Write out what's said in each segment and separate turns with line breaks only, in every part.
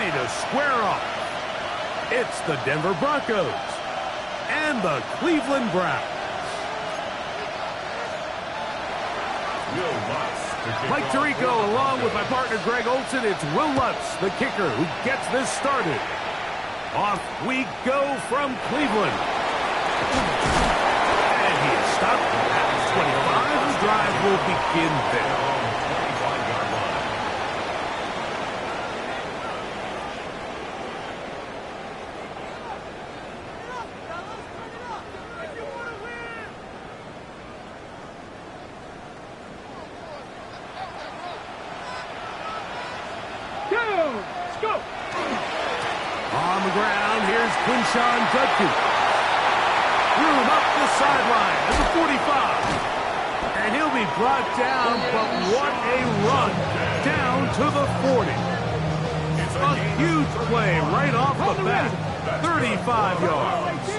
ready to square off. It's the Denver Broncos and the Cleveland Browns. Mike Tirico along with my partner Greg Olson. It's Will Lutz, the kicker, who gets this started. Off we go from Cleveland. And he is stopped at 25. The drive will begin there. On the ground, here's Quinshawn Judkins. Room up the sideline at the 45. And he'll be brought down, but what a run down to the 40. A huge play right off the bat. 35 yards.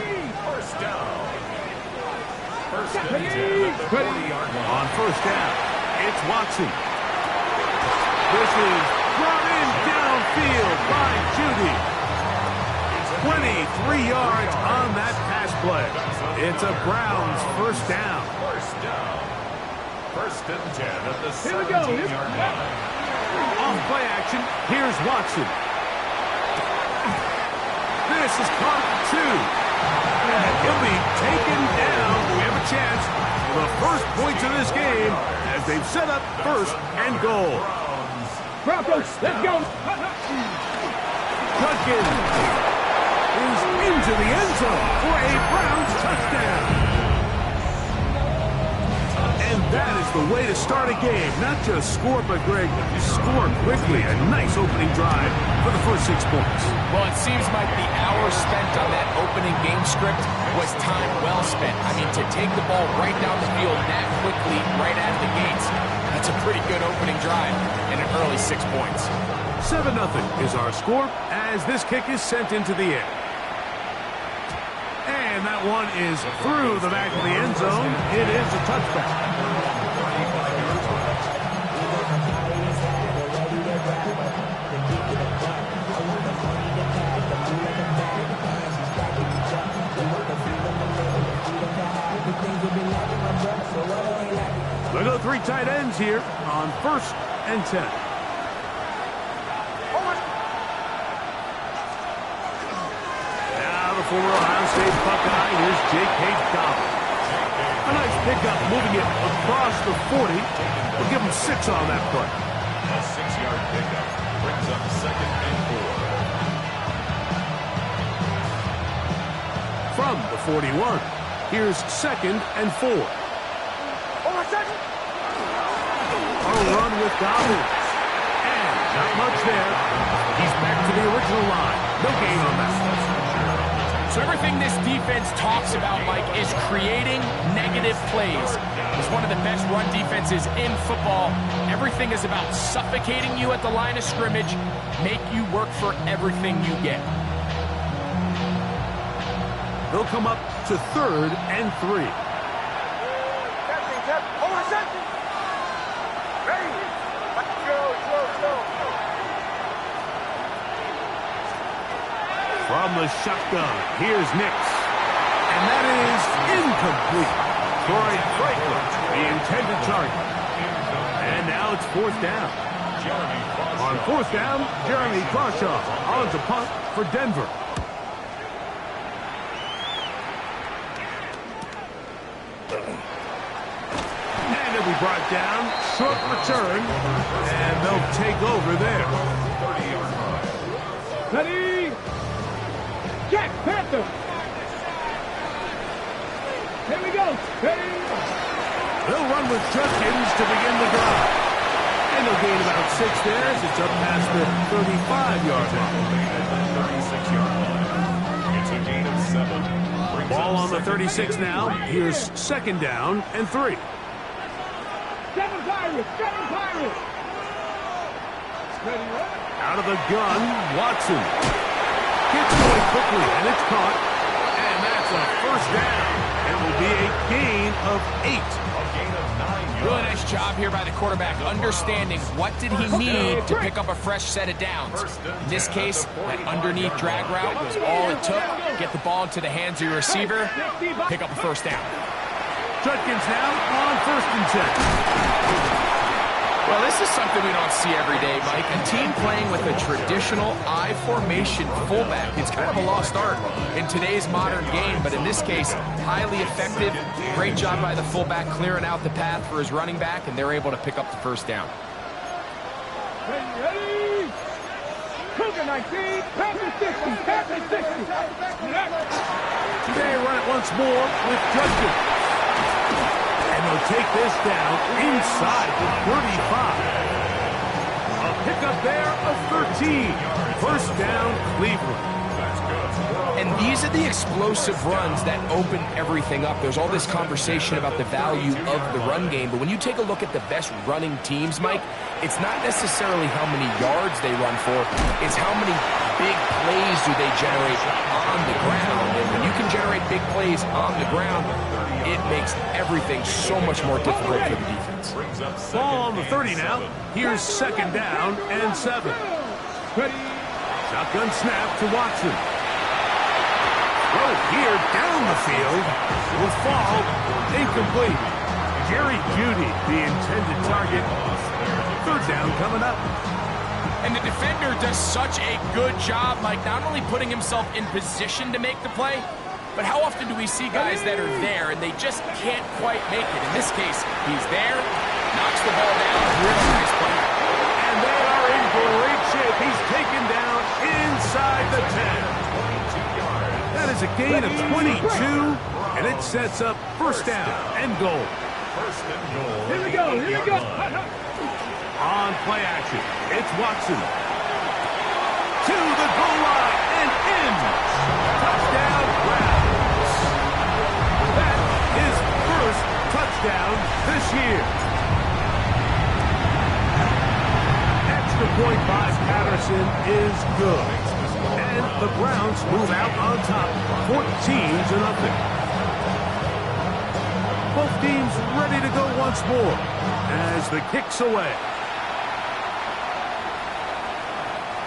First down. First and 10 at the 40-yard line.
On first down, it's Watson. This is brought in downfield by Judy. 23 yards on that pass play. It's a Browns first down.
First down. First and 10 at the 17-yard line.
Off play action, here's Watson. This is caught at 2. And he'll be taken down. We have a chance for the first points of this game as they've set up first and goal.
Broncos, let's go.
Judkins is into the end zone for a Browns touchdown. And that is the way to start a game. Not just score, but Greg, score quickly. A nice opening drive for the first 6 points.
Well, it seems like the hour spent on that opening game script was time well spent. I mean, to take the ball right down the field that quickly, right out of the gates, that's a pretty good opening drive and an early 6 points.
7-0 is our score as this kick is sent into the air. And that one is through the back of the end zone. It is a touchback. We'll go 3 tight ends here on first and 10. Former Ohio State Buckeye, here's J.K. Dobbins. A nice pickup, moving it across the 40. We'll give him 6 on that play.
A 6-yard pickup brings up second and 4.
From the 41, here's second and 4. A run with Dobbins. And not much there. He's back to the original line. No gain on that.
So everything this defense talks about, Mike, is creating negative plays. It's one of the best run defenses in football. Everything is about suffocating you at the line of scrimmage, make you work for everything you get.
They'll come up to third and 3. From the shotgun, here's Nix. And that is incomplete. Troy Franklin, the intended target. And now it's fourth down. On fourth down, Jeremy Crawshaw on to punt for Denver. And it'll be brought down. Short return. And they'll take over there.
30-yard line.
Ready? Jack Panther. Here we go. Ready?
They'll run with Judkins to begin the drive. And they'll gain about 6 there as it's up past the 35-yard line.
36-yard line. It's a gain of 7.
Ball on the 36 now. Here's second down and 3.
7 Pirates. 7 Pirates. Ready?
Out of the gun, Watson. Gets going quickly, and it's caught. And that's a first down. It will be a gain of 8.
A gain of 9
Really nice job here by the quarterback, understanding what did he need to pick up a fresh set of downs. In this case, that underneath drag route was all it took. Get the ball into the hands of your receiver, pick up a first down.
Judkins now on 1st and 10.
Well, this is something we don't see every day, Mike. A team playing with a traditional I formation fullback. It's kind of a lost art in today's modern game, but in this case, highly effective. Great job by the fullback clearing out the path for his running back, and they're able to pick up the first down.
Ready? Cougar 19, Panther 60, Panther 60.
They run it once more with Judkins. And they'll take this down inside the 35. A pickup there of 13. First down, Cleveland.
And these are the explosive runs that open everything up. There's all this conversation about the value of the run game, but when you take a look at the best running teams, Mike, it's not necessarily how many yards they run for, it's how many big plays do they generate on the ground. And when you can generate big plays on the ground, it makes everything so much more difficult for the defense.
Ball on the 30 now. Here's 2nd down and 7. Shotgun snap to Watson. Throw here down the field. Will fall. Incomplete. Jerry Jeudy, the intended target. 3rd down coming up.
And the defender does such a good job, Mike, not only putting himself in position to make the play, but how often do we see guys that are there and they just can't quite make it? In this case, he's there, knocks the ball down, really nice play.
And they are in great shape. He's taken down inside the 10. That is a gain of 22, and it sets up 1st down and goal.
Here we go, here we go.
On play action, it's Watson. To the goal line and in. Touchdown, Browns. That is 1st touchdown this year. Extra point by Patterson is good. And the Browns move out on top, 14-0. Both teams ready to go once more as the kick's away.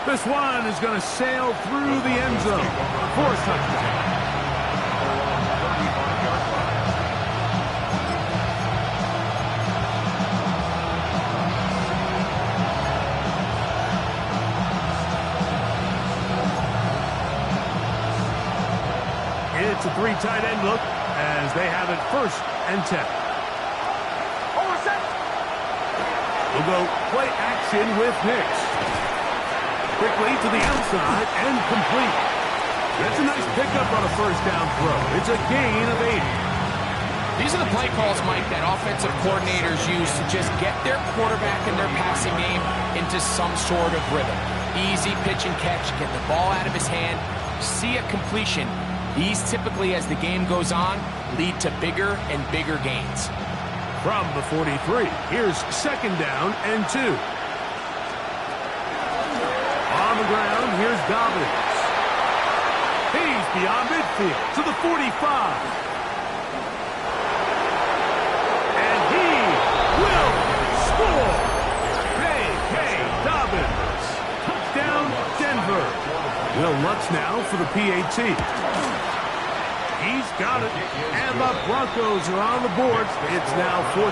This one is going to sail through the end zone for a touchdown. It's a 3 tight end look as they have it 1st and 10. We'll go play action with Hicks. Quickly to the outside and complete. That's a nice pickup on a 1st down throw. It's a gain of 8.
These are the play calls, Mike, that offensive coordinators use to just get their quarterback and their passing game into some sort of rhythm. Easy pitch and catch, get the ball out of his hand, see a completion. These typically, as the game goes on, lead to bigger and bigger gains.
From the 43, here's 2nd down and 2. On the ground, here's Dobbins. He's beyond midfield to the 45. And he will score. J.K. Dobbins. Touchdown, Denver. Will Lutz now for the PAT. He's got it, and the Broncos are on the board. It's now 14-7.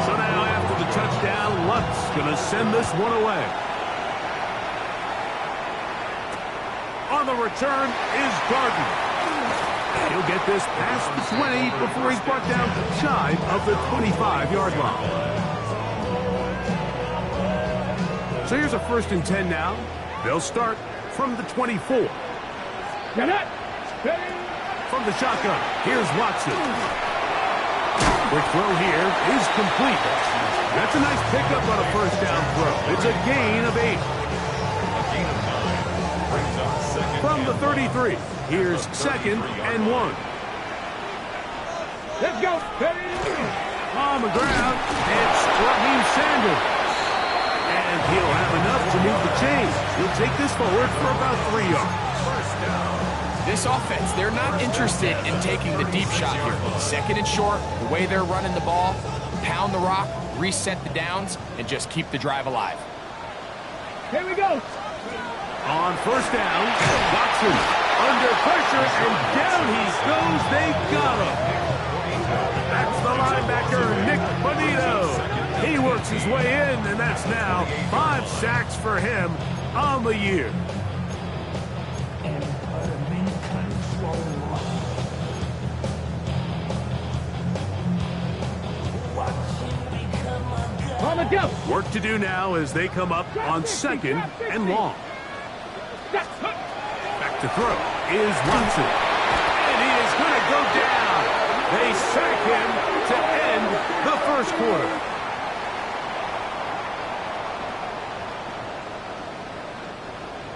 So now after the touchdown, Lutz going to send this one away. On the return is Garden. He'll get this past the 20 before he's brought down shy of the 25-yard line. So here's a 1st and 10 now. They'll start from the 24.
Get it.
From the shotgun, here's Watson. Quick throw here is complete. That's a nice pickup on a 1st down throw. It's a gain of 8. From the 33, here's 2nd and 1.
Let's go.
On the ground, it's Raheem Sanders. And he'll have enough to move the chains. He'll take this forward for about 3 yards.
This offense, they're not interested in taking the deep shot here. Second and short, the way they're running the ball, pound the rock, reset the downs, and just keep the drive alive.
Here we go.
On first down, Watson under pressure, and down he goes. They got him. That's the linebacker, Nick Bonito. He works his way in, and that's now 5 sacks for him on the year.
On the go.
Work to do now as they come up on second and long. Back to throw is Watson. And he is going to go down. They sack him to end the first quarter.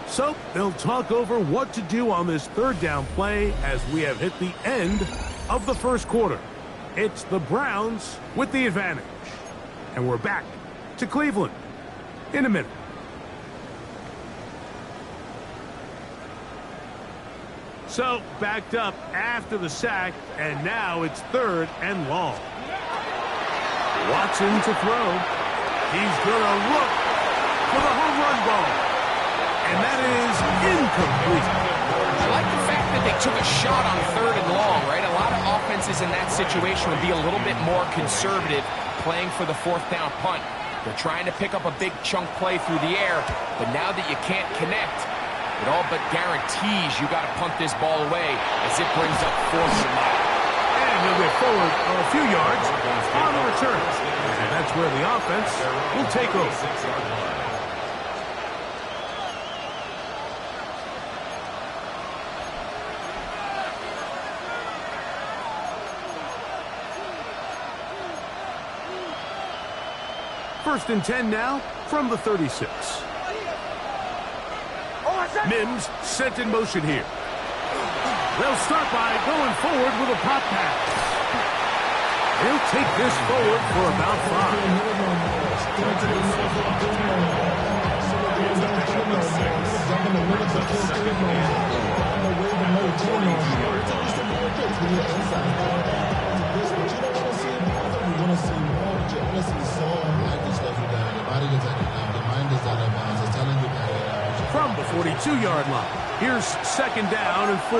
So they'll talk over what to do on this third down play as we have hit the end of the first quarter. It's the Browns with the advantage. And we're back to Cleveland in a minute. So, backed up after the sack, and now it's third and long. Watson to throw. He's going to look for the home run ball. And that is incomplete.
I like the fact that they took a shot on third and long, right? A lot of offenses in that situation would be a little bit more conservative playing for the fourth down punt. They're trying to pick up a big chunk play through the air, but now that you can't connect, it all but guarantees you got to punt this ball away as it brings up 4th and long.
And he'll get forward a few yards on the return. And that's where the offense will take over. First and 10 now from the 36. Mims sent in motion here. They'll start by going forward with a pop pass. He'll take this forward for about 5. From the 42-yard line, here's second down and 4.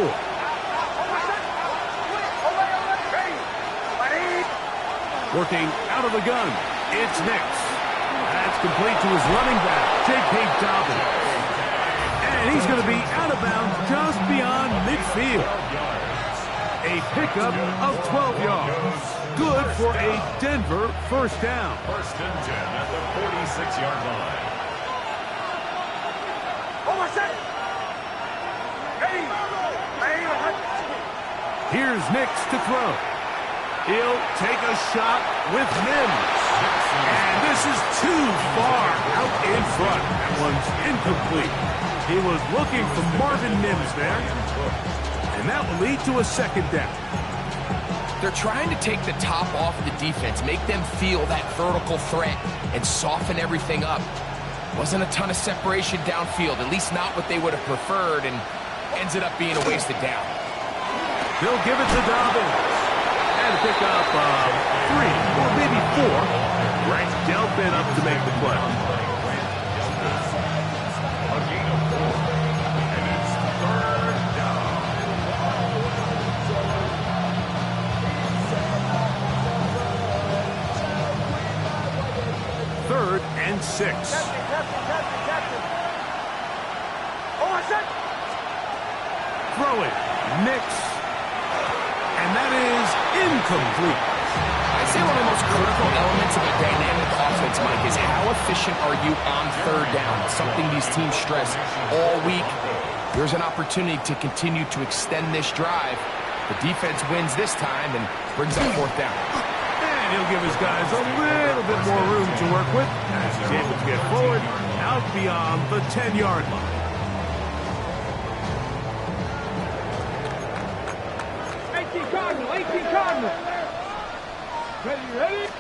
Working out of the gun, it's Nix. That's complete to his running back, J.K. Dobbins. And he's going to be out of bounds just beyond midfield. A pickup of 12 yards. Good for a Denver first down.
First and 10 at the 46-yard line.
Here's Nix to throw. He'll take a shot with Mims. And this is too far out in front. That one's incomplete. He was looking for Marvin Mims there. And that will lead to a second down.
They're trying to take the top off the defense, make them feel that vertical threat, and soften everything up. Wasn't a ton of separation downfield, at least not what they would have preferred, and ends it up being a wasted down.
They'll give it to Dobbins. And pick up 3 or maybe 4. Right, Delphin up to make the play.
A gain of 4. And it's third down.
Third and 6. Throw it. Nix. And that is incomplete.
I'd say one of the most critical elements of a dynamic offense, Mike, is how efficient are you on third down? It's something these teams stress all week. There's an opportunity to continue to extend this drive. The defense wins this time and brings up 4th down.
And he'll give his guys a little bit more room to work with as he's able to get forward out beyond the 10-yard line.
18 Cardinal.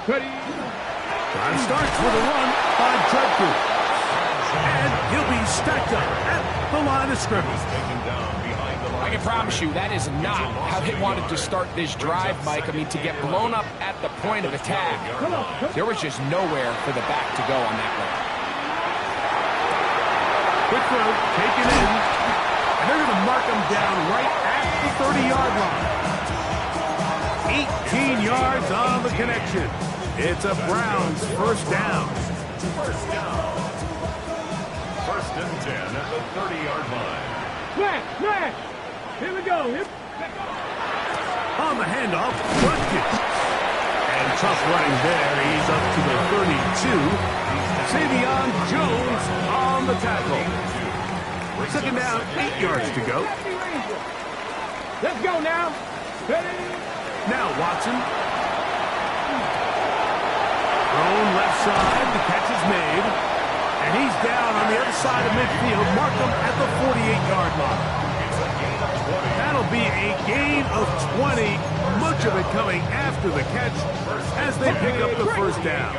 Ready.
Time starts with a run by Judkins. And he'll be stacked up at the line of scrimmage.
Taken down behind the
I can promise you that is not how they wanted to start this drive, Mike. I mean, to get blown up at the point of attack, there was just nowhere for the back to go on that one.
Quick throw, taken in, and they're going to mark him down right at the 30-yard line. 18 yards on the connection. It's a Browns first down.
First and 10 at the 30-yard line.
Smash! Here we go.
On the handoff, Rutgers. And tough running there. He's up to the 32. Savion Jones on the tackle. Second down, 8 yards to go.
Let's go now. Ready?
Now Watson. Thrown left side. The catch is made. And he's down on the other side of midfield. Mark him at the 48-yard line. That'll be a gain of 20. Much of it coming after the catch as they pick up the first down.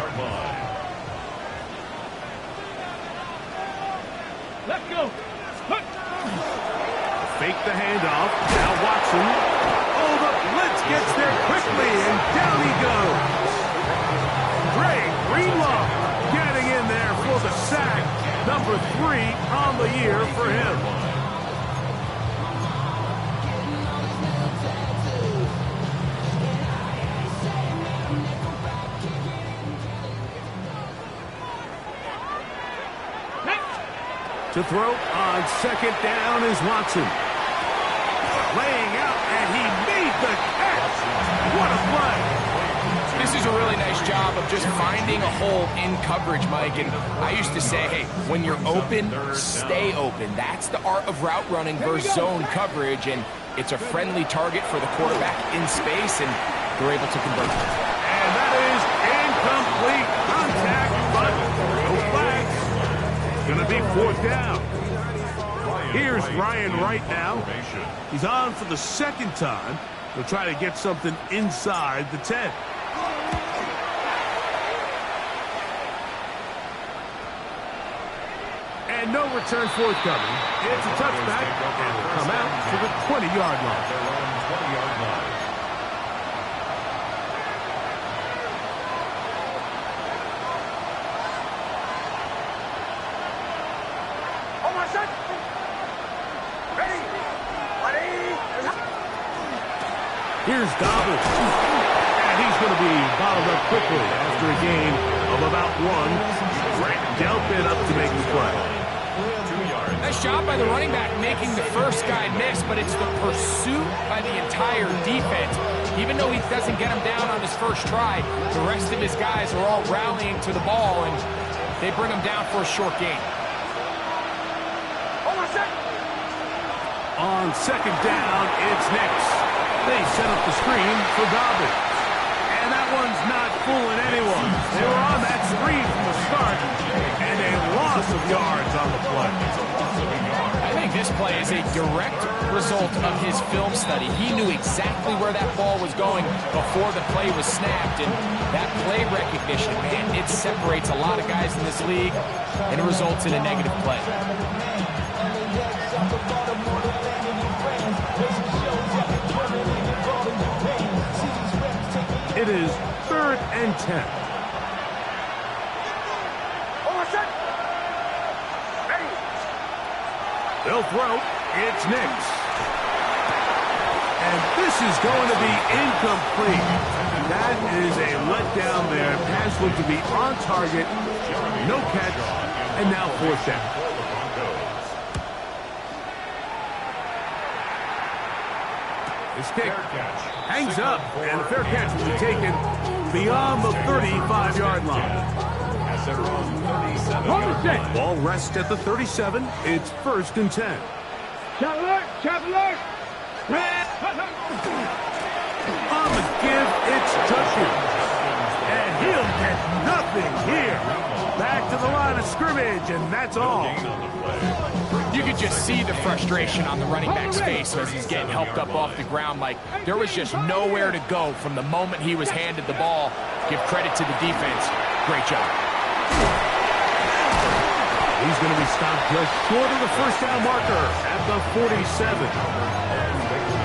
Let's go.
Fake the handoff. Now Watson. Oh, the blitz gets there quickly, and down he goes. Greenlaw getting in there for the sack. Number 3 on the year for him. To throw on second down is Watson. Laying out, and he made the catch. What a play.
This is a really nice job of just finding a hole in coverage, Mike. And I used to say, hey, when you're open, stay open. That's the art of route running versus zone coverage. And it's a friendly target for the quarterback in space, and they're able to convert.
And that is incomplete contact, but no flags. Going to be fourth down. Here's Ryan Wright now. He's on for the second time. He'll try to get something inside the 10. And no return forthcoming. It's a touchback, and will come out to the 20-yard line. Here's Dobbins. And he's going to be bottled up quickly after a gain of about 1. Grant Delpit up to make the play.
Nice job by the running back making the first guy miss, but it's the pursuit by the entire defense. Even though he doesn't get him down on his first try, the rest of his guys are all rallying to the ball, and they bring him down for a short gain.
On second down, it's Nix. They set up the screen for Dobbins. And that one's not fooling anyone. They were on that screen from the start, and a loss of yards on the play.
I think this play is a direct result of his film study. He knew exactly where that ball was going before the play was snapped, and that play recognition, man, it separates a lot of guys in this league, and it results in a negative play.
It is 3rd and 10. They'll throw. It's Nix. And this is going to be incomplete. That is a letdown there. Pass looked to be on target. No catch. And now fourth down. This kick hangs up, and the fair catch will be taken beyond the 35-yard line. Ball rests at the 37. It's 1st and 10.
Chop alert!
On the give, it's Tucker. And he'll get nothing here. Back to the line of scrimmage, and that's all.
You could just see the frustration on the running back's face as he's getting helped up off the ground. Like, there was just nowhere to go from the moment he was handed the ball. Give credit to the defense. Great job.
He's going to be stopped just short of the first down marker at the 47.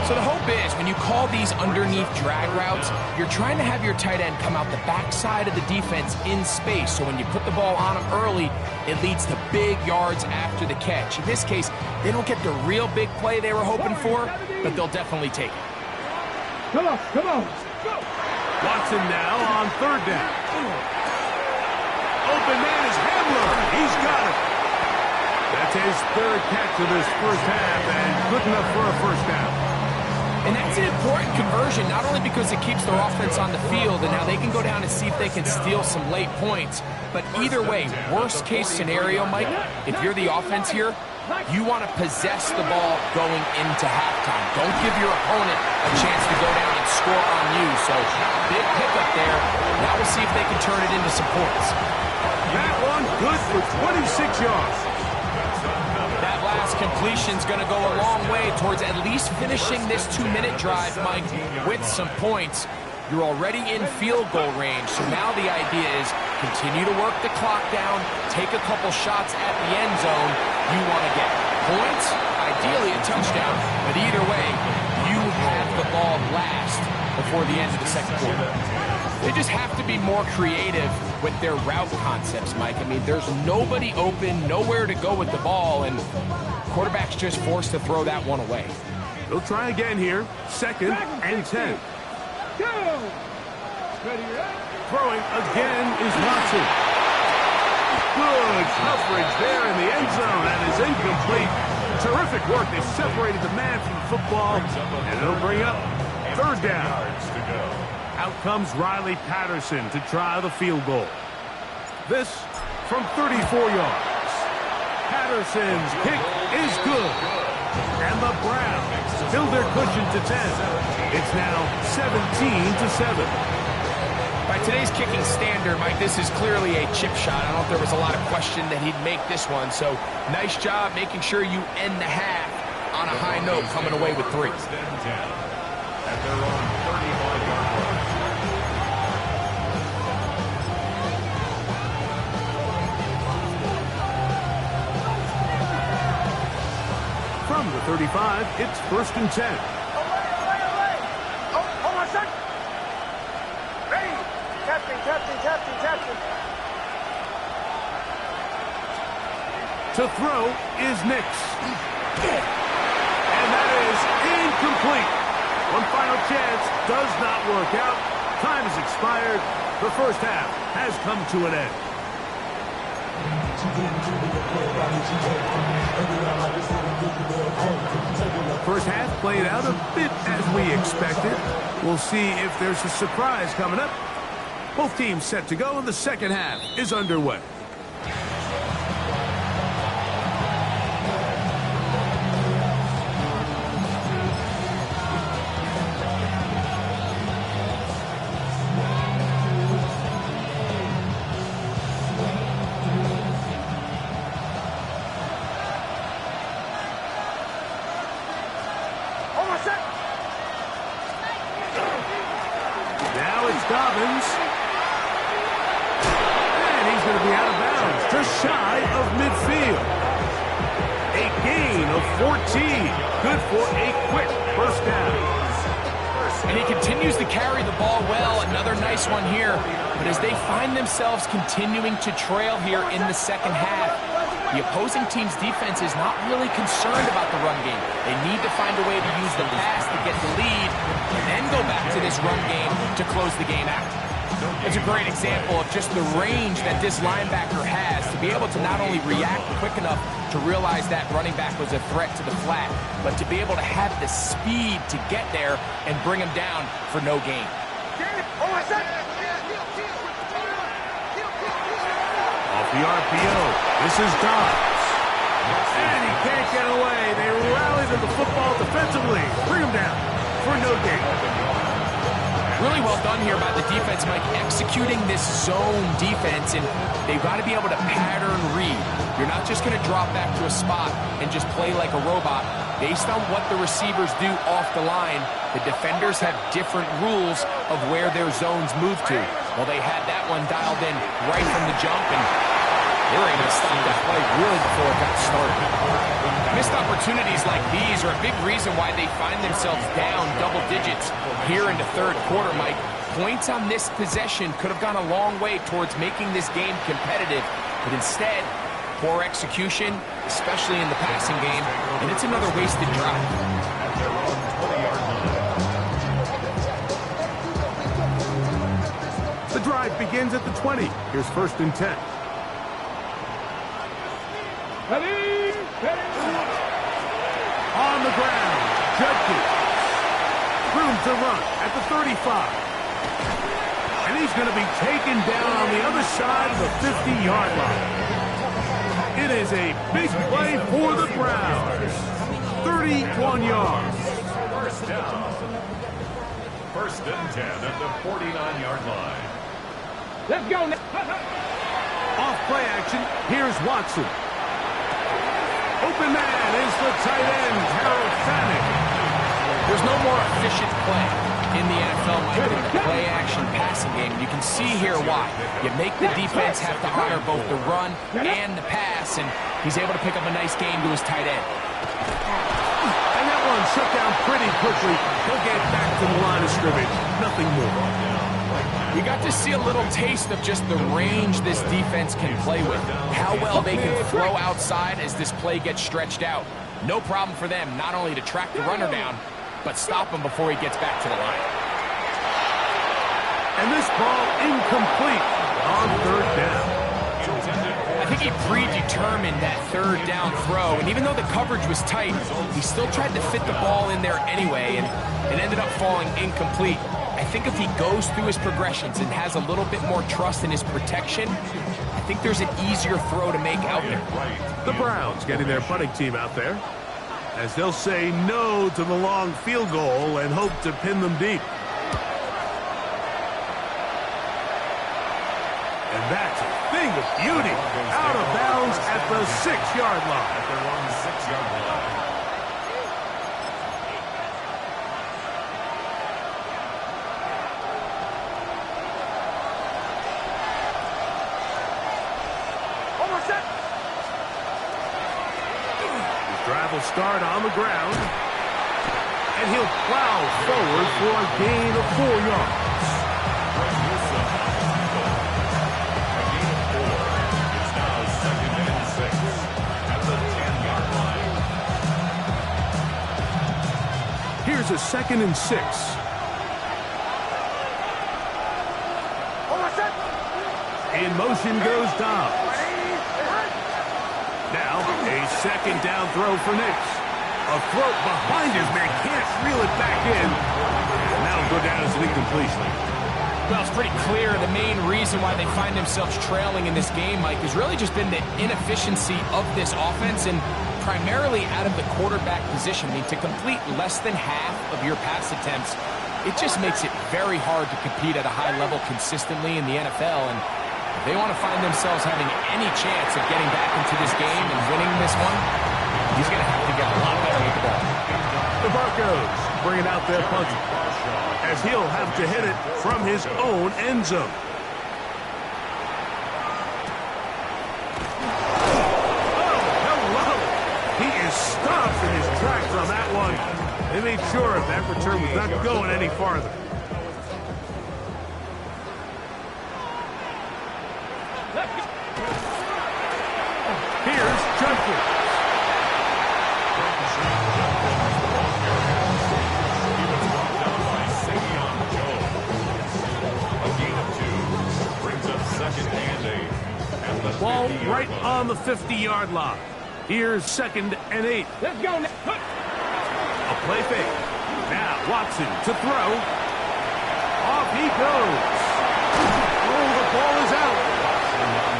So the hope is when you call these underneath drag routes, you're trying to have your tight end come out the backside of the defense in space. So when you put the ball on him early, it leads to big yards after the catch. In this case, they don't get the real big play they were hoping for, but they'll definitely take it.
Come on, come on.
Watson now on third down. Open man is Hamler. He's got it. That's his third catch of this first half, and good enough for a first down.
And that's an important conversion, not only because it keeps their offense on the field, and now they can go down and see if they can steal some late points. But either way, worst case scenario, Mike, if you're the offense here, you want to possess the ball going into halftime. Don't give your opponent a chance to go down and score on you. So big pickup there. Now we'll see if they can turn it into some points.
That one good for 26 yards.
That last completion's going to go a long way towards at least finishing this 2-minute drive, Mike, with some points. You're already in field goal range, so now the idea is continue to work the clock down, take a couple shots at the end zone. You want to get points, ideally a touchdown, but either way, you have the ball last before the end of the second quarter. They just have to be more creative with their route concepts, Mike. I mean, there's nobody open, nowhere to go with the ball, and quarterback's just forced to throw that one away.
They'll try again here, second and 10.
Go! Ready, right?
Throwing again is Watson. Good coverage there in the end zone, and is incomplete. Terrific work. They separated the man from the football, and it'll bring up third down. Out comes Riley Patterson to try the field goal. This from 34 yards. Patterson's kick is good. And the Browns build their cushion to 10. It's now 17-7.
By today's kicking standard, Mike, this is clearly a chip shot. I don't know if there was a lot of question that he'd make this one. So nice job making sure you end the half on a high note, coming away with 3.
At their own 35-yard line.
From the 35, it's first and 10.
Hold on a second. Ready. Captain.
To throw is Nix. And that is incomplete. One final chance does not work out. Time has expired. The first half has come to an end. First half played out a bit as we expected. We'll see if there's a surprise coming up. Both teams set to go, and the second half is underway. Now it's Dobbins. And he's going to be out of bounds, just shy of midfield. A gain of 14. Good for a quick first down.
And he continues to carry the ball well. Another nice one here. But as they find themselves continuing to trail here in the second half, the opposing team's defense is not really concerned about the run game. They need to find a way to use the pass to get the lead and then go back to this run game to close the game out. It's a great example of just the range that this linebacker has to be able to not only react quick enough to realize that running back was a threat to the flat, but to be able to have the speed to get there and bring him down for no gain.
Off the RPO, this is Dobbs. And he can't get away. They rally to the football defensively. Bring him down for no gain.
Really well done here by the defense, Mike, executing this zone defense, and they've got to be able to pattern read. You're not just going to drop back to a spot and just play like a robot. Based on what the receivers do off the line, the defenders have different rules of where their zones move to. Well, they had that one dialed in right from the jump, and They were able to stop that play really before it got started. Missed opportunities like these are a big reason why they find themselves down double digits here in the third quarter, Mike. Points on this possession could have gone a long way towards making this game competitive, but instead, poor execution, especially in the passing game, and it's another wasted drive.
The drive begins at the 20. Here's 1st and 10. On the ground, Judkins. Room to run at the 35. And he's going to be taken down on the other side of the 50-yard line. It is a big play for the Browns. 31 yards.
First down. 1st and 10 at the 49-yard line.
Let's go now.
Off play action, here's Watson. Open man is the tight end, Harold Fanning.
There's no more efficient play in the NFL, Mike, than the play-action passing game. You can see here why. You make the defense have to honor both the run and the pass, and he's able to pick up a nice game to his tight end.
And that one shut down pretty quickly. He'll get back to the line of scrimmage. Nothing more.
We got to see a little taste of just the range this defense can play with. How well they can throw outside as this play gets stretched out. No problem for them not only to track the runner down, but stop him before he gets back to the line.
And this ball incomplete on 3rd down.
I think he predetermined that 3rd down throw, and even though the coverage was tight, he still tried to fit the ball in there anyway, and it ended up falling incomplete. I think if he goes through his progressions and has a little bit more trust in his protection, I think there's an easier throw to make out there.
The Browns getting their punting team out there, as they'll say no to the long field goal and hope to pin them deep. And that's a thing of beauty. Out of bounds at the 6-yard line.
At their own 6-yard line.
Drive will start on the ground. And he'll plow forward for a gain of 4 yards.
A gain of 4. It's now 2nd and 6 at the 10-yard line.
Here's a 2nd and 6. In motion goes Dobbs. Now, a 2nd down throw for Nix. A throat behind his man, can't reel it back in. And that'll go down as an incompletion.
Well, it's pretty clear the main reason why they find themselves trailing in this game, Mike, has really just been the inefficiency of this offense and primarily out of the quarterback position. I mean, to complete less than half of your pass attempts, it just makes it very hard to compete at a high level consistently in the NFL. And if they want to find themselves having any chance of getting back into this game and winning this one, he's going to have to get a lot better with the ball.
The Broncos bringing out their punt, as he'll have to hit it from his own end zone. Oh, hello! He is stopped in his tracks on that one. They made sure that return was not going any farther. Here's Judkins. Ball right on the 50-yard line. Here's 2nd and 8.
Let's go now.
A play fake. Now Watson to throw. Off he goes. Oh, the ball is out.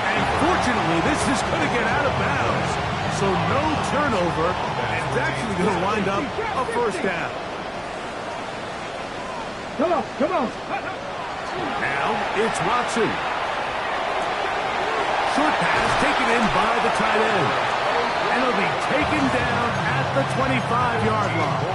And fortunately, this is going to get out of bounds. So no turnover. And it's actually going to wind up a 1st down.
Come on, come on.
Now it's Watson. Short pass taken in by the tight end. And he'll be taken down at the 25-yard line.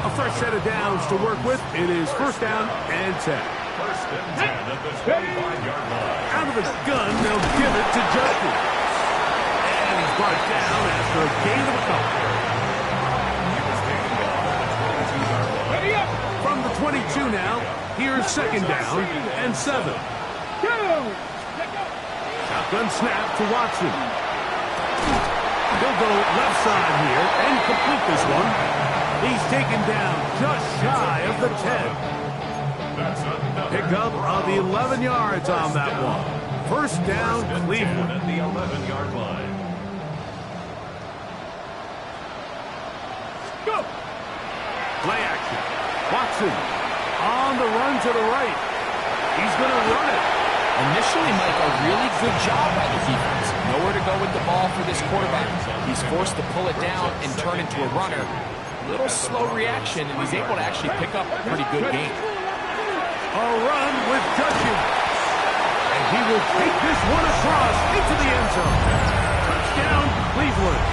A fresh set of downs to work with. It is 1st down and 10.
First and 10 at the 25-yard line.
Out of the gun, they'll give it to Justin. And he's brought down after a gain of a couple.
He was taken down at the 22-yard line.
Ready up.
From the 22 now, here's second down and 7.
Go.
Shotgun snap to Watson. He'll go left side here and complete this one. He's taken down just shy of the 10. Pickup of 11 yards on that one. First down, Cleveland.
At the 11-yard line.
Go! Play action. Watson on the run to the right. He's going to run it.
Initially, Mike, a really good job by the defense. Nowhere to go with the ball for this quarterback. He's forced to pull it down and turn into a runner. Little slow reaction, and he's able to actually pick up a pretty good game.
A run with Judkins. And he will take this one across into the end zone. Touchdown, Cleveland.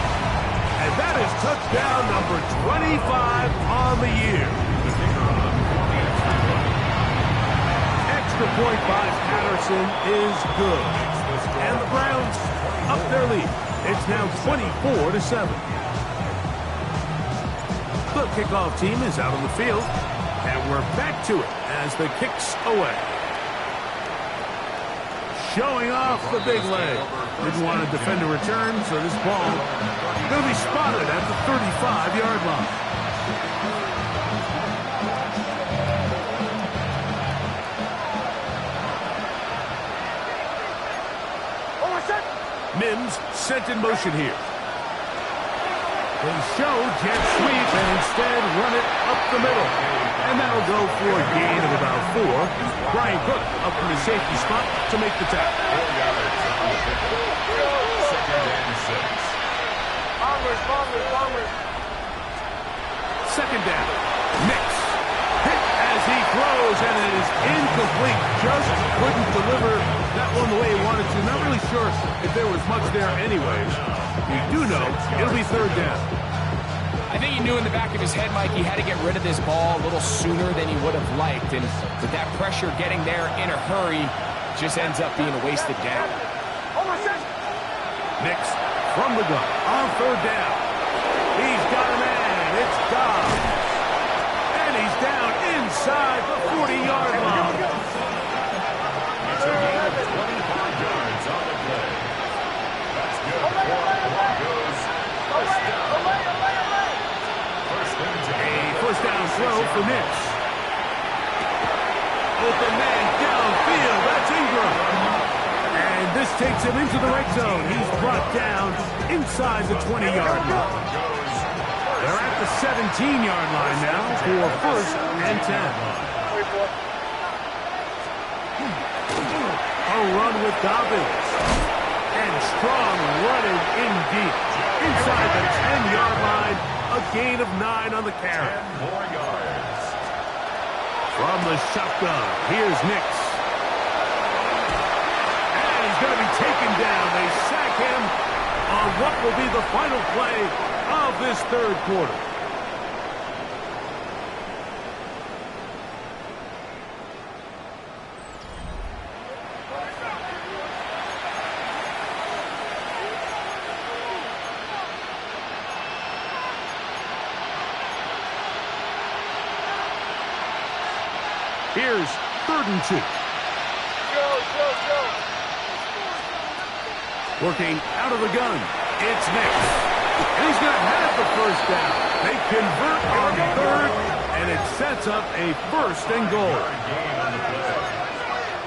And that is touchdown number 25 on the year. Extra point by Patterson is good. And the Browns up their lead. It's now 24-7. The kickoff team is out on the field. And we're back to it as the kick's away. Showing off the big leg. Didn't want to defend a return, so this ball going to be spotted at the 35-yard line. Mims sent in motion here. They show jet sweep and instead run it up the middle. And that'll go for a gain of about 4. Brian Cook up in the safety spot to make the tackle.
4 yards on the pickup. Second and 6.
Bombers.
Second down. Mix. Hit as he throws, and it is incomplete. Just couldn't deliver that one the way he wanted to. Not really sure if there was much there anyways. We do know it'll be third down.
I think he knew in the back of his head, Mike, he had to get rid of this ball a little sooner than he would have liked. And with that pressure getting there in a hurry, just ends up being a wasted down.
Mix from the gun on third down. He's got a man. It's Dobbs. And he's down inside the 40-yard line.
It's a gain of 25 yards on the play. That's good for the Broncos. First down.
First down throw for Nix. Open man downfield. That's Ingram. And this takes him into the red zone. He's brought down inside the 20-yard line. They're at the 17-yard line now for first and 10. A run with Dobbins. And strong running in deep. Inside the 10-yard line. A gain of 9 on the carry.
10 more yards.
From the shotgun, here's Nix. And he's going to be taken down. They sack him on what will be the final play of this third quarter. Here's 3rd and 2. Working out of the gun. It's Nix. And he's going to have the first down. They convert on third, and it sets up a first and goal.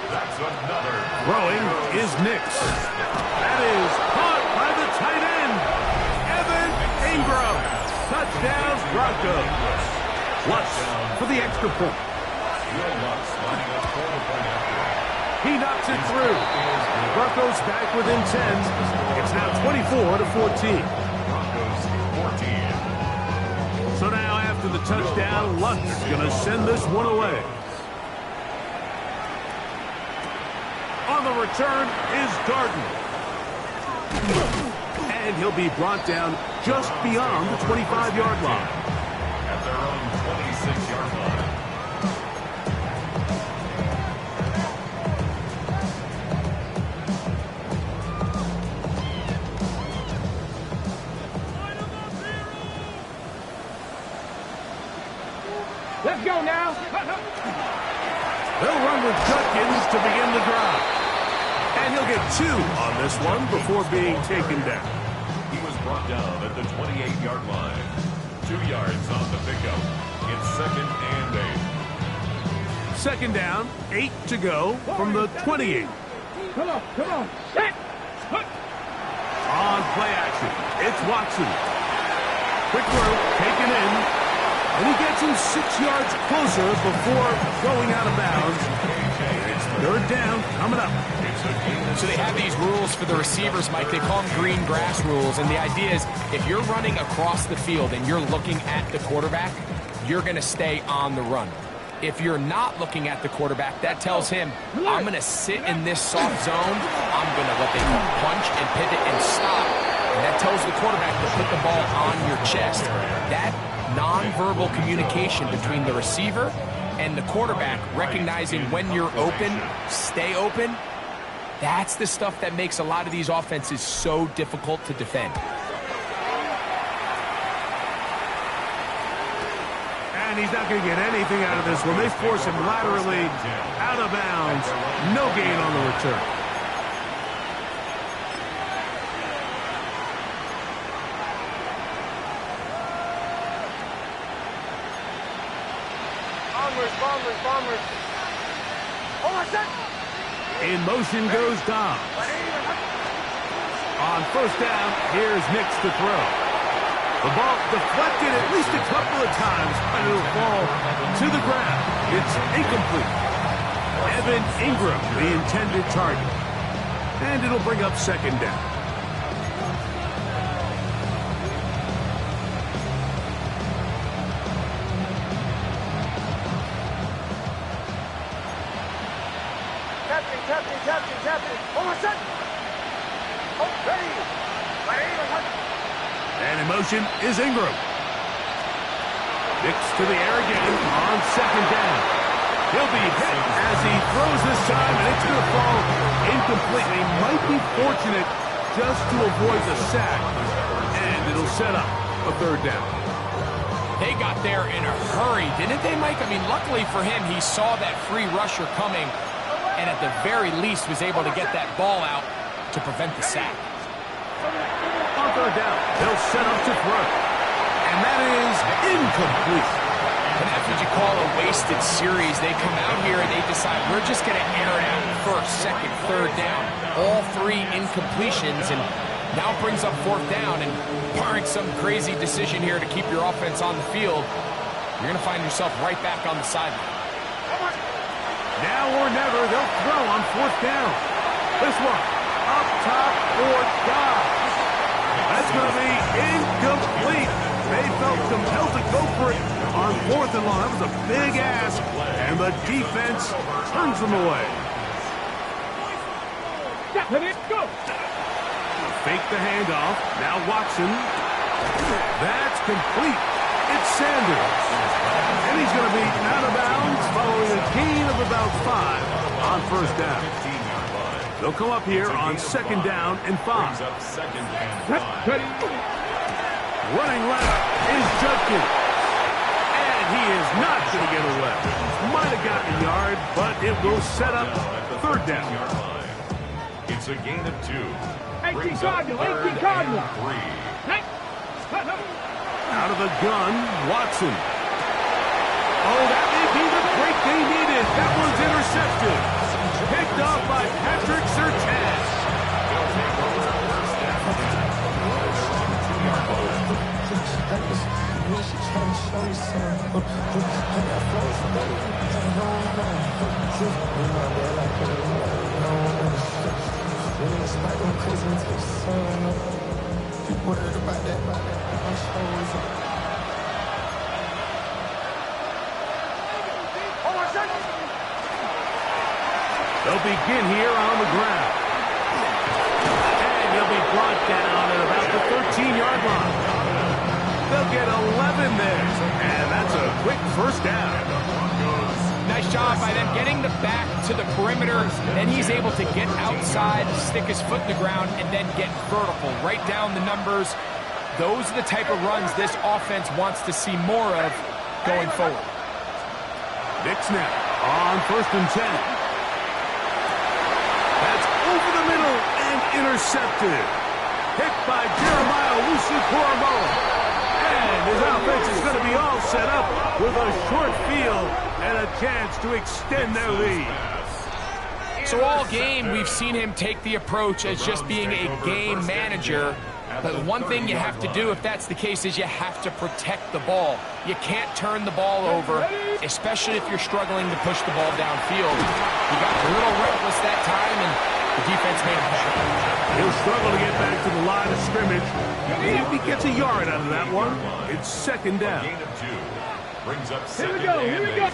That's another.
Throwing is Nix. That is caught by the tight end, Evan Ingram. Touchdown, Broncos. Lutz for the extra point. He knocks it through. Broncos back within 10. It's now 24-14.
Broncos 14.
So now after the touchdown, Lutz is going to send this one away. On the return is Darden. And he'll be brought down just beyond the 25-yard line.
At their own 26-yard line.
Let's go now.
They'll run with Judkins to begin the drive. And he'll get 2 on this one before being taken down.
He was brought down at the 28-yard line. 2 yards on the pickup. It's 2nd and 8.
2nd down, 8 to go from the 28.
Come on. Set.
On play action, it's Watson. Quick work, taken in. And he gets him 6 yards closer before going out of bounds. It's 3rd down, coming up.
So they have these rules for the receivers, Mike. They call them green grass rules. And the idea is if you're running across the field and you're looking at the quarterback, you're going to stay on the run. If you're not looking at the quarterback, that tells him, I'm going to sit in this soft zone. I'm going to what they call punch and pivot and stop. And that tells the quarterback to put the ball on your chest. That nonverbal communication between the receiver and the quarterback, recognizing when you're open, stay open, that's the stuff that makes a lot of these offenses so difficult to defend.
And he's not going to get anything out of this one. They force him laterally out of bounds. No gain on the return.
Bombers.
In motion goes Dom. On 1st down, here's Nix to throw. The ball deflected at least a couple of times, but it'll fall to the ground. It's incomplete. Evan Ingram, the intended target. And it'll bring up 2nd down.
Captain.
And in motion is Ingram. Nix to the air again on 2nd down. He'll be hit as he throws this time, and it's going to fall incomplete. He might be fortunate just to avoid the sack, and it'll set up a 3rd down.
They got there in a hurry, didn't they, Mike? I mean, luckily for him, he saw that free rusher coming, and at the very least was able to get that ball out to prevent the sack.
On 3rd down, they'll set up to throw. And that is incomplete.
And that's what you call a wasted series. They come out here and they decide, we're just going to air it out 1st, 2nd, 3rd down. All 3 incompletions, and now brings up 4th down. And barring some crazy decision here to keep your offense on the field, you're going to find yourself right back on the sideline.
Now or never, they'll throw on 4th down. This one, up top for Dobbs. That's going to be incomplete. They felt compelled to go for it on 4th and long. That was a big ask, and the defense turns them away.
Let it go.
Fake the handoff. Now Watson. That's complete. It's Sanders. And he's going to be out of bounds following a gain of about 5 on 1st down. They'll come up here on 2nd down and 5. Running left is Judkins. And he is not going to get away. Might have gotten a yard, but it will set up 3rd down.
It's a gain of 2.
18 Cardinal.
Out of the gun, Watson. Oh, that may be the break they needed. That one's intercepted. Picked off by Patrick Surtain. They'll begin here on the ground. And he'll be brought down at about the 13-yard line. They'll get 11 there. And that's a quick 1st down.
Nice job by them getting the back to the perimeter. Then he's able to get outside, stick his foot in the ground, and then get vertical. Right down the numbers. Those are the type of runs this offense wants to see more of going forward.
Nick snap on 1st and 10. That's over the middle and intercepted. Hit by Jeremiah Owusu-Koramoah. And his offense is going to be all set up with a short field and a chance to extend their lead.
So all game, we've seen him take the approach as just being a game manager. But one thing you have to do, if that's the case, is you have to protect the ball. You can't turn the ball over, especially if you're struggling to push the ball downfield. He got a little reckless that time, and the defense made him pay.
He'll struggle to get back to the line of scrimmage. If he gets a yard out of that one, it's 2nd down.
Gain of 2. Brings up
Here
2nd
we go, here we go.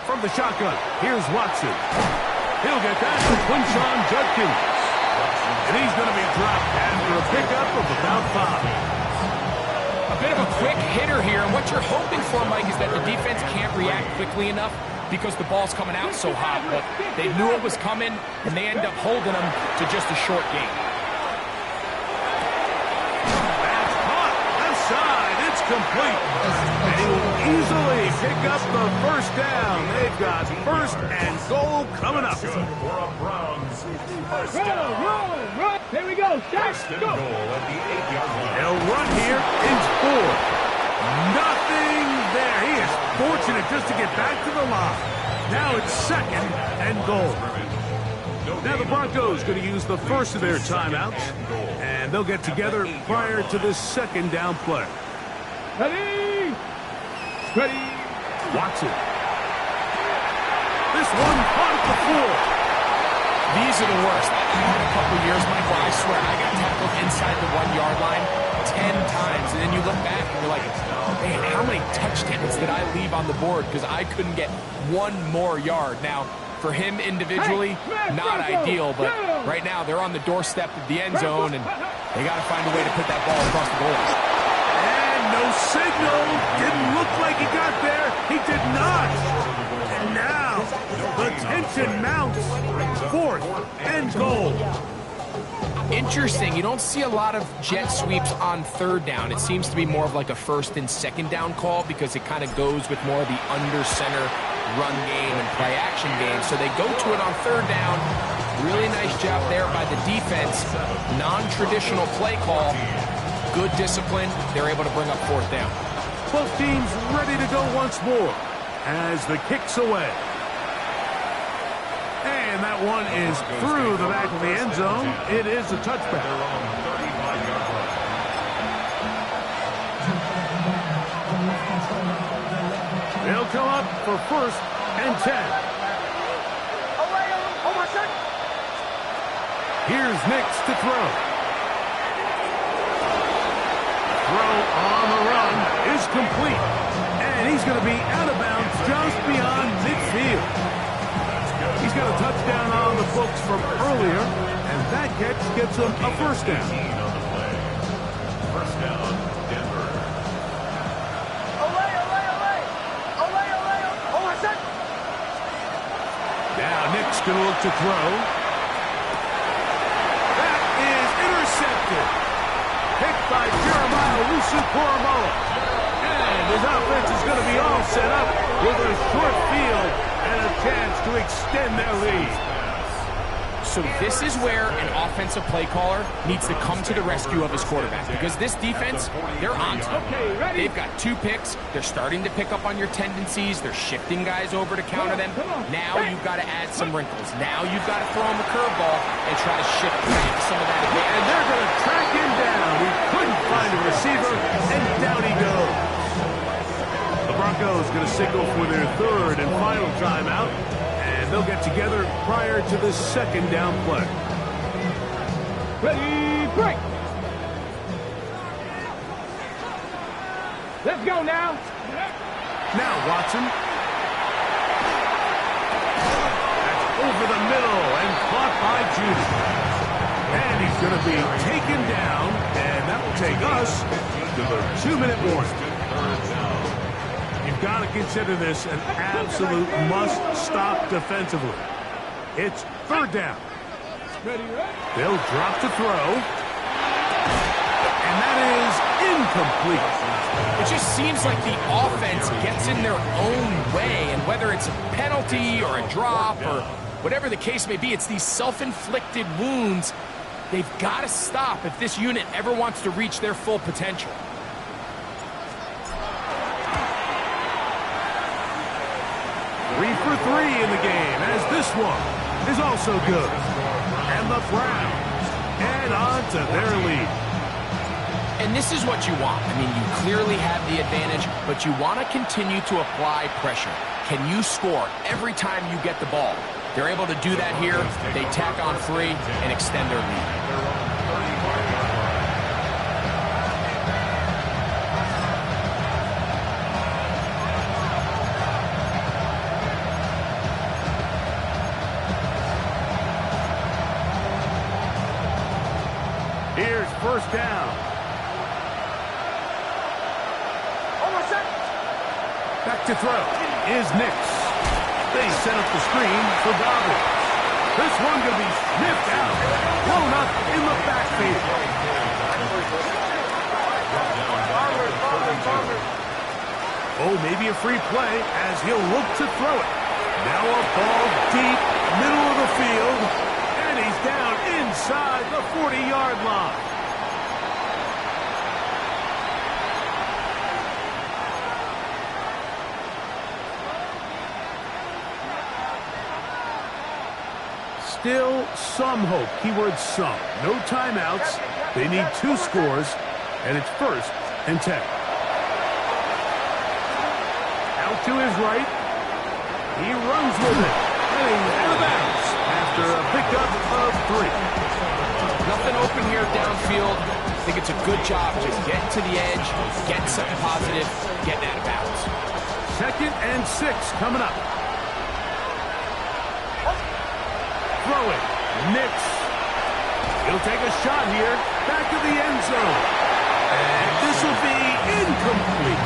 From the shotgun, here's Watson. He'll get that to Quinshon Judkins. And he's going to be dropped after a pickup of about 5.
A bit of a quick hitter here, and what you're hoping for, Mike, is that the defense can't react quickly enough because the ball's coming out so hot. But they knew it was coming, and they end up holding them to just a short gain.
That's caught. Left side. It's complete. And he will easily pick up the 1st down. They've got 1st and goal coming up.
Good for a Browns. 1st
Roll,
down.
roll. Here we go. Shot.
1st and
Go.
goal at the 8-yard line.
They'll run here in 4. Nothing there. He is fortunate just to get back to the line. Now it's 2nd and goal. Now the Broncos going to use the first of their timeouts, and they'll get together prior to the 2nd down play.
Ready. Ready.
Watson. This one caught at the floor.
These are the worst. I had a couple years, Mike, where I swear I got tackled inside the 1-yard line 10 times, and then you look back and you're like, man, how many touchdowns did I leave on the board because I couldn't get one more yard? Now, for him individually, not ideal, but right now they're on the doorstep of the end zone, and they got to find a way to put that ball across the goal line.
And no signal. Didn't look like he got there. He did not. And now the tension mounts. 4th and goal.
Interesting. You don't see a lot of jet sweeps on 3rd down. It seems to be more of like a 1st and 2nd down call because it kind of goes with more of the under center run game and play action game. So they go to it on 3rd down. Really nice job there by the defense. Non-traditional play call. Good discipline. They're able to bring up 4th down.
Both teams ready to go once more as the kick's away. And that one is through the back of the end zone. It is a touchback. They'll come up for 1st and 10. Here's Nix to throw. Throw on the run is complete. And he's going to be out of bounds just beyond midfield. He's got a touchdown on the books from earlier, and that catch gets him a 1st down.
1st down, Denver.
Now Nick's going to look to throw. That is intercepted. Picked by Jeremiah Owusu-Koramoah. And his offense is going to be all set up with a short field and a chance to extend their lead.
So this is where an offensive play caller needs to come to the rescue of his quarterback because this defense, they're on to him. They've got 2 picks. They're starting to pick up on your tendencies. They're shifting guys over to counter them. Now you've got to add some wrinkles. Now you've got to throw him a curveball and try to shift back some of that advantage.
And they're going to track him down. He couldn't find a receiver, and down he goes. The Broncos going to signal for their 3rd and final timeout. They'll get together prior to the 2nd down play.
Ready, break. Let's go now.
Now Watson. That's over the middle and caught by Judy. And he's going to be taken down, and that will take us to the 2-minute warning. You've got to consider this an absolute must-stop defensively. It's 3rd down. They'll drop to throw. And that is incomplete.
It just seems like the offense gets in their own way, and whether it's a penalty or a drop or whatever the case may be, it's these self-inflicted wounds they've got to stop if this unit ever wants to reach their full potential.
3 for 3 in the game, as this one is also good. And the Browns add on to their lead.
And this is what you want. I mean, you clearly have the advantage, but you want to continue to apply pressure. Can you score every time you get the ball? They're able to do that here. They tack on 3 and extend their lead.
Here's first down. Back to throw is Nix. They set up the screen for Dobbins. This one going to be sniffed out, blown up in the backfield. Oh, maybe a free play as he'll look to throw it. Now a ball deep, middle of the field, and he's down inside the 40-yard line. Still some hope. Keyword some. No timeouts. They need 2 scores, and it's 1st and 10. Out to his right. He runs with it. Heading out of bounds after a pickup of 3.
Nothing open here downfield. I think it's a good job just getting to the edge, getting something positive, getting out of bounds.
2nd and 6 coming up. Throwing. Nix. He'll take a shot here. Back to the end zone. And this will be incomplete.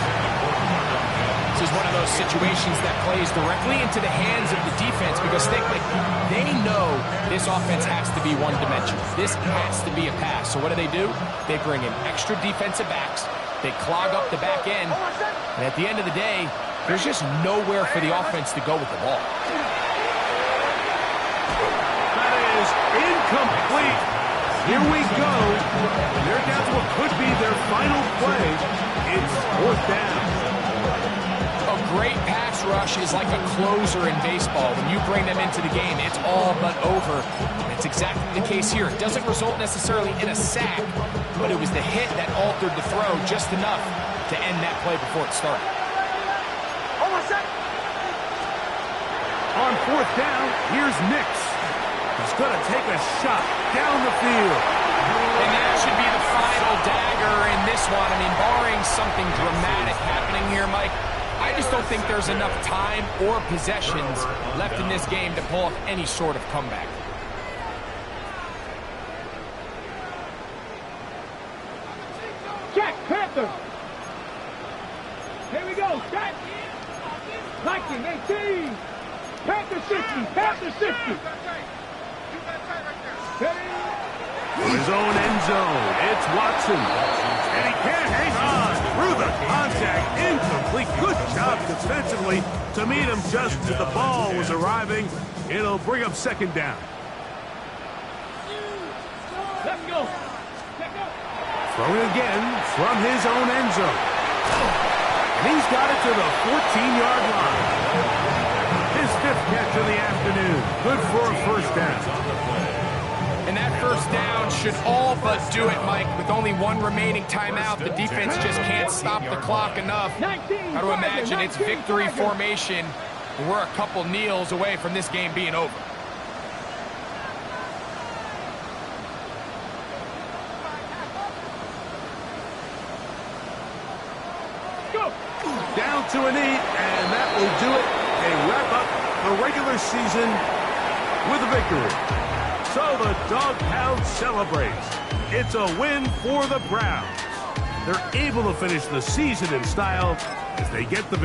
This is one of those situations that plays directly into the hands of the defense because they know this offense has to be one-dimensional. This has to be a pass. So what do? They bring in extra defensive backs. They clog up the back end. And at the end of the day, there's just nowhere for the offense to go with the ball.
Incomplete. Here we go. They're down to what could be their final play. It's 4th down.
A great pass rush is like a closer in baseball. When you bring them into the game, it's all but over. It's exactly the case here. It doesn't result necessarily in a sack, but it was the hit that altered the throw just enough to end that play before it started.
On 4th down, here's Nix. He's going to take a shot down the field.
And that should be the final dagger in this one. I mean, barring something dramatic happening here, Mike, I just don't think there's enough time or possessions left in this game to pull off any sort of comeback.
Jack Panther. Here we go. Jack. Viking 18. Panther 60. Panther 60.
For his own end zone, it's Watson. And he can't hang on through the contact. Incomplete. Good job defensively to meet him just as the ball was arriving. It'll bring up 2nd down.
Let's go.
Throwing again from his own end zone. And he's got it to the 14-yard line. His 5th catch of the afternoon. Good for a 1st down.
And that 1st down should all but do it, Mike. With only 1 remaining timeout, the defense just can't stop the clock enough. Got to imagine it's victory formation. And we're a couple kneels away from this game being over.
Down to a knee, and that will do it. They wrap up the regular season with a victory. So the Dog Pound celebrates. It's a win for the Browns. They're able to finish the season in style as they get the victory.